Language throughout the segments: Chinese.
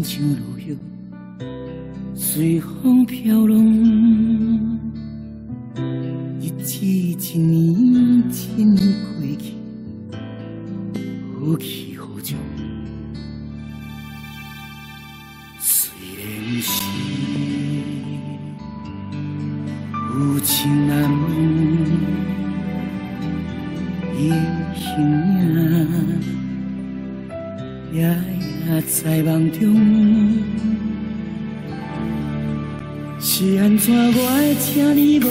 亲像落叶，随风飘浪。日子一年一年过去，好去好从。虽然是有情难忘，伊的形影。 夜在梦中，是安怎我会这呢无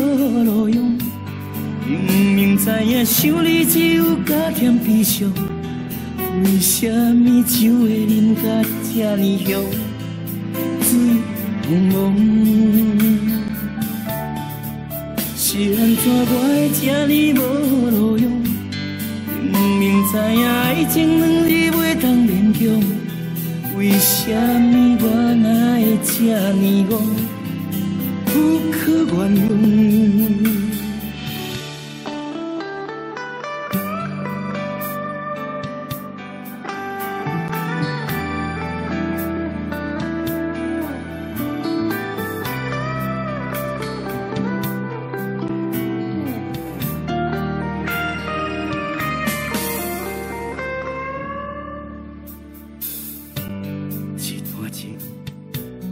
路用？明明知影想你只有加添悲伤，为什么酒会啉甲这呢香？水茫茫，是安怎我会这呢无路用？明明知影爱情两字袂当勉强，为什么我哪会这呢戆，不可原谅？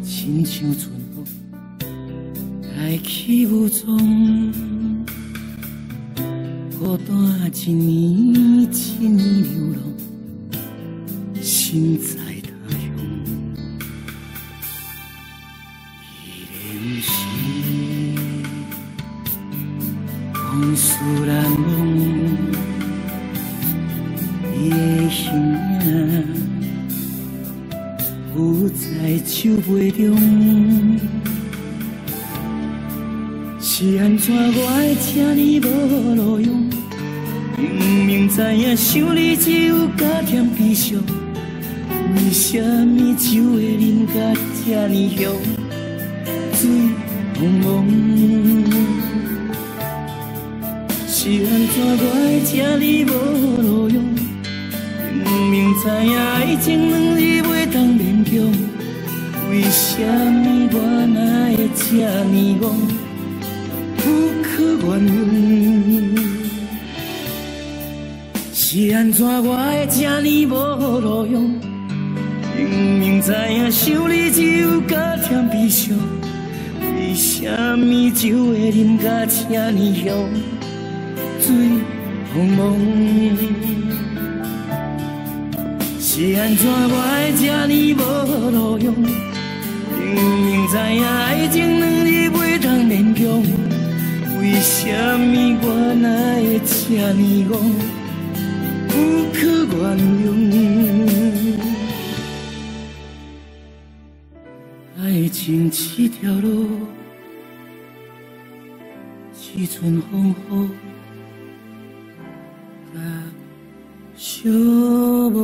亲像春风，来去无踪，孤单一年一年流浪，心在他乡。依然是往事难忘，伊的形影。 有在手背中，是安怎我会这呢无路用？明明知影想你只有加添悲伤，为什么酒会啉甲这呢香？水茫茫，是安怎我会这呢无路用？明明知影爱情两字袂当勉强，为什么我哪会这呢戆，不可原谅？是安怎我会这呢无路用？明明知影想你只有加添悲伤，为什么酒会啉甲这呢香？水茫茫。 是安怎我会这呢无路用？明明知影爱情两字袂当勉强，为什么我哪会这呢戆，不可原谅？爱情这条路，一阵风雨。 小无。